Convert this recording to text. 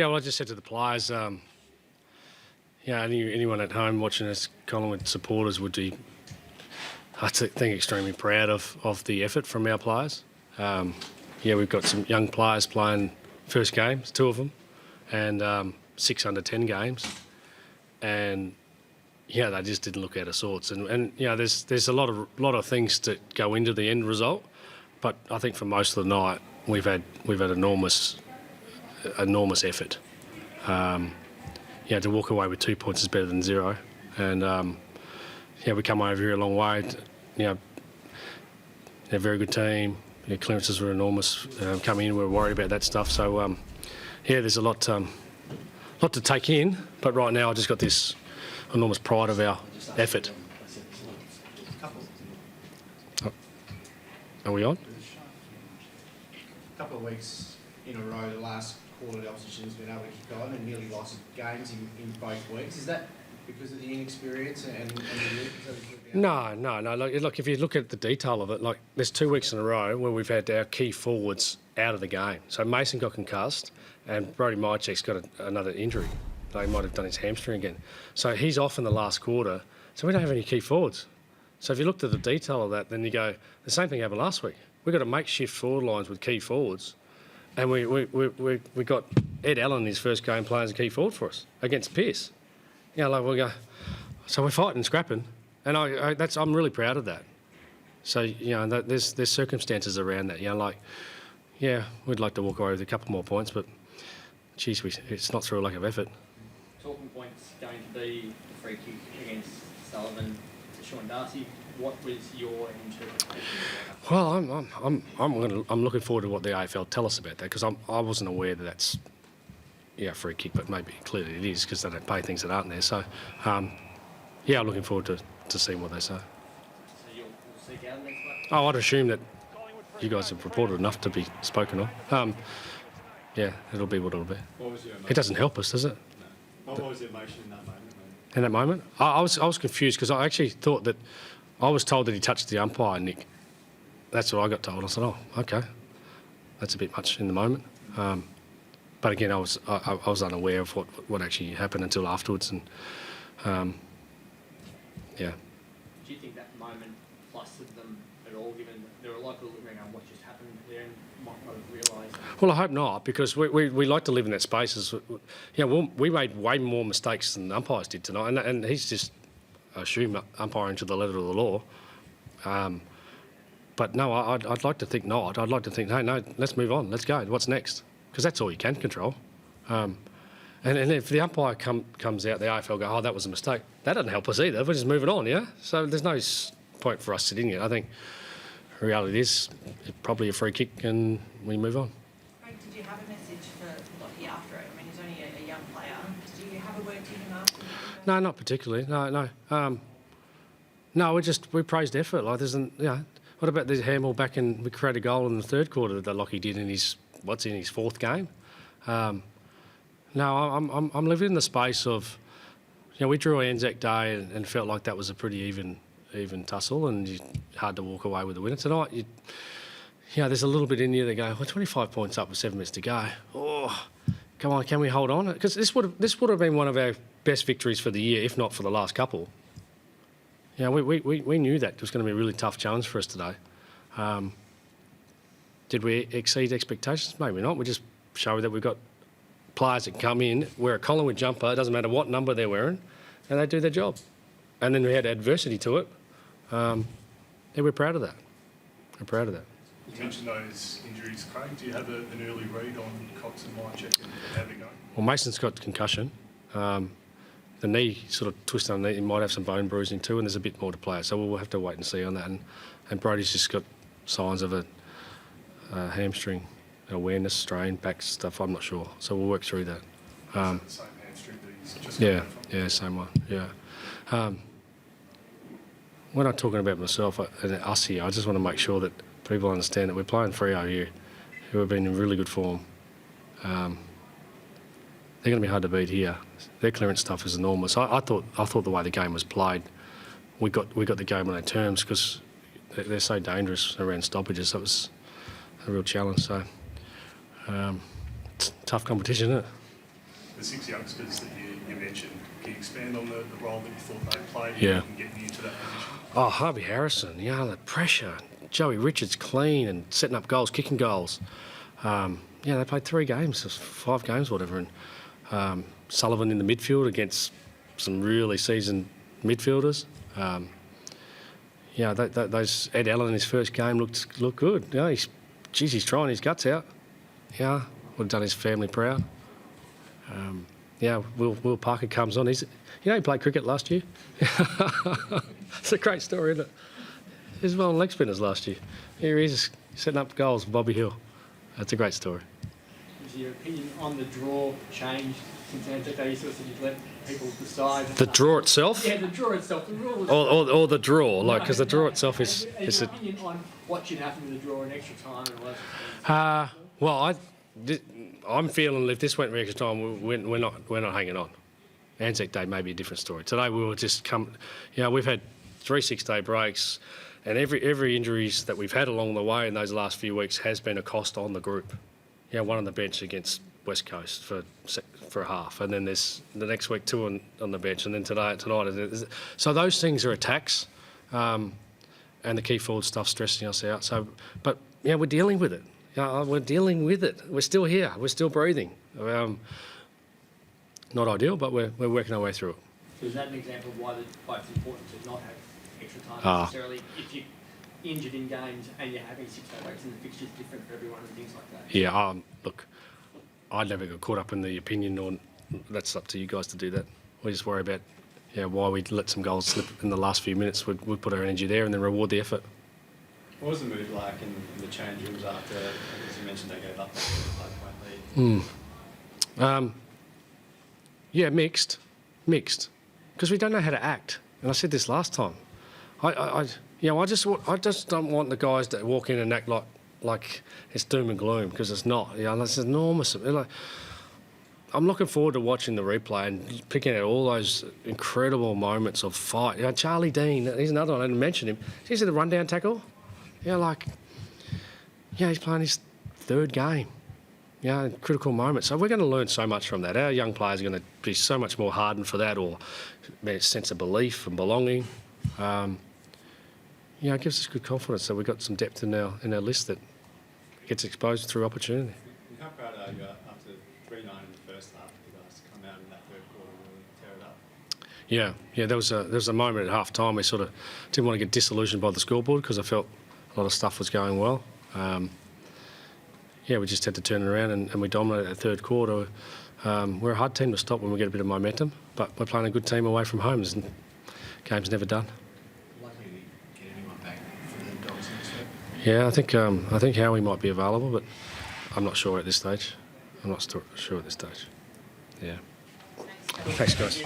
Yeah, well, I just said to the players, anyone at home watching us, Collingwood supporters, would be, I think, extremely proud of the effort from our players. We've got some young players playing first games, 2 of them, and 6 under 10 games, and they just didn't look out of sorts. And there's a lot of things that go into the end result, but I think for most of the night we've had enormous effort. To walk away with 2 points is better than 0, and we come over here a long way. They're a very good team. Clearances were enormous coming in. We were worried about that stuff. So there's a lot to take in. But right now, I just got this enormous pride of our effort. Oh. Are we on? A couple of weeks in a row, the last quarter, the opposition's been able to kick on and nearly lost games in both weeks. Is that because of the inexperience and the youth? No. Look, if you look at the detail of it, like there's 2 weeks in a row where we've had our key forwards out of the game. So Mason got concussed and Brody Mychek's got another injury. He might have done his hamstring again. So he's off in the last quarter. So we don't have any key forwards. So if you looked at the detail of that, then you go, the same thing happened last week. We got a makeshift forward lines with key forwards. And we got Ed Allen in his first game playing as a key forward for us against Pearce. We go. So we're fighting and scrapping, and I'm really proud of that. So there's circumstances around that. We'd like to walk away with a couple more points, but geez, it's not through a lack of effort. Talking points going to be the free kick against Sullivan to Sean Darcy. What was your interpretation? Well, I'm looking forward to what the AFL tell us about that, because I wasn't aware that that's a free kick, but maybe clearly it is because they don't pay things that aren't there. So, I'm looking forward to seeing what they say. So you'll seek out next week? Oh, I'd assume that you guys have reported enough to be spoken on. It'll be what it'll be. What was your emotion? It doesn't help us, does it? No. What was your emotion in that moment? In that moment, I was confused because I actually thought that I was told that he touched the umpire, Nick. That's what I got told. I said, "Oh, okay, that's a bit much in the moment." But again, I was unaware of what actually happened until afterwards, and Do you think that moment flustered them at all, given that there were a lot of people looking around what just happened there and might not have realised? Well, I hope not, because we like to live in that space. We made way more mistakes than the umpires did tonight, and he's just assumed umpiring to the letter of the law. But no, I'd like to think not. I'd like to think, hey, no, let's move on. Let's go. What's next? Because that's all you can control. And if the umpire comes out, the AFL go, oh, that was a mistake. That doesn't help us either. We're just moving on, yeah? So there's no point for us sitting here. I think the reality is it's probably a free kick and we move on. Craig, did you have a message for Lockie after it? I mean, he's only a young player. Did you have a word to him after? No, not particularly. No, we praised effort. Like, there's what about the handball back we created a goal in the third quarter that Lockie did in his 4th game? No, I'm living in the space of, we drew Anzac Day and felt like that was a pretty even tussle, and hard to walk away with the winner tonight. There's a little bit in you that go, 25 points up with 7 minutes to go. Oh, come on, can we hold on? Because this would have been one of our best victories for the year, if not for the last couple. We knew that it was going to be a really tough challenge for us today. Did we exceed expectations? Maybe not. We just show that we've got players that come in, wear a Collingwood jumper, it doesn't matter what number they're wearing, and they do their job. And then we had adversity to it. We're proud of that. We're proud of that. You mentioned those injuries, Craig. Do you have an early read on Cox and Mychek and how they're going? Well, Mason's got concussion. The knee sort of twisted on the knee. He might have some bone bruising too, and there's a bit more to play. So we'll have to wait and see on that. And Brody's just got signs of a hamstring awareness, strain, back stuff. I'm not sure. So we'll work through that. Is that the same hamstring that he's just got from? Yeah, same one. Yeah. When I'm talking about myself and us here, I just want to make sure that people understand that we're playing Freo here, who have been in really good form. They're going to be hard to beat here. Their clearance stuff is enormous. I thought the way the game was played, we got the game on our terms because they're so dangerous around stoppages. That was a real challenge. So tough competition, isn't it? the 6 youngsters that you mentioned, can you expand on the role that you thought they played Yeah. in getting you into that position? Oh, Harvey Harrison, the pressure. Joey Richards clean and setting up goals, kicking goals. They played 3 games, 5 games, whatever. And Sullivan in the midfield against some really seasoned midfielders. Those Ed Allen in his first game looked good. He's trying his guts out. Would have done his family proud. Will Parker comes on. He played cricket last year. It's a great story, isn't it? He was one of the leg spinners last year. Here he is setting up goals for Bobby Hill. That's a great story. Has your opinion on the draw changed since Anzac Day? You sort of said you'd let people decide. The draw itself? Yeah, the draw itself. The rule was... Or the draw, because the draw itself is... Has your opinion on what should happen with the draw in extra time and all that? I'm feeling if this went for extra time, we're not hanging on. Anzac Day may be a different story. Today we will just come... we've had 3 6-day breaks, and every injuries that we've had along the way in those last few weeks has been a cost on the group. One on the bench against West Coast for a half, and then there's the next week 2 on the bench, and then tonight. So those things are a tax, and the key forward stuff stressing us out. So, but we're dealing with it. We're dealing with it. We're still here. We're still breathing. Not ideal, but we're working our way through it. So is that an example of why it's important to not have extra time necessarily if you're injured in games and you're having 6-day breaks and the fixture's different for everyone and things like that? Yeah, look, I'd never get caught up in the opinion, or that's up to you guys to do that. We just worry about why we let some goals slip in the last few minutes. We put our energy there and then reward the effort. What was the mood like in the change rooms after, as you mentioned, they gave up that 5-point lead? Mixed, because we don't know how to act. And I said this last time. I just don't want the guys that walk in and act like it's doom and gloom, because it's not. It's enormous. I'm looking forward to watching the replay and picking out all those incredible moments of fight. Charlie Dean, he's another one. I didn't mention him. Did you see the rundown tackle? He's playing his 3rd game. Critical moments. So we're going to learn so much from that. Our young players are going to be so much more hardened for that, or a sense of belief and belonging. It gives us good confidence that we've got some depth in our list that gets exposed through opportunity. And how proud are you after 3-9 in the first half, you guys come out in that 3rd quarter and really tear it up? There was a moment at half time we sort of didn't want to get disillusioned by the scoreboard, because I felt a lot of stuff was going well. We just had to turn it around and we dominated the 3rd quarter. We're a hard team to stop when we get a bit of momentum, but we're playing a good team away from home, and game's never done. Likely to get anyone back for the Dogs next week? Yeah, I think Howie might be available, but I'm not sure at this stage. Yeah. Thanks, guys.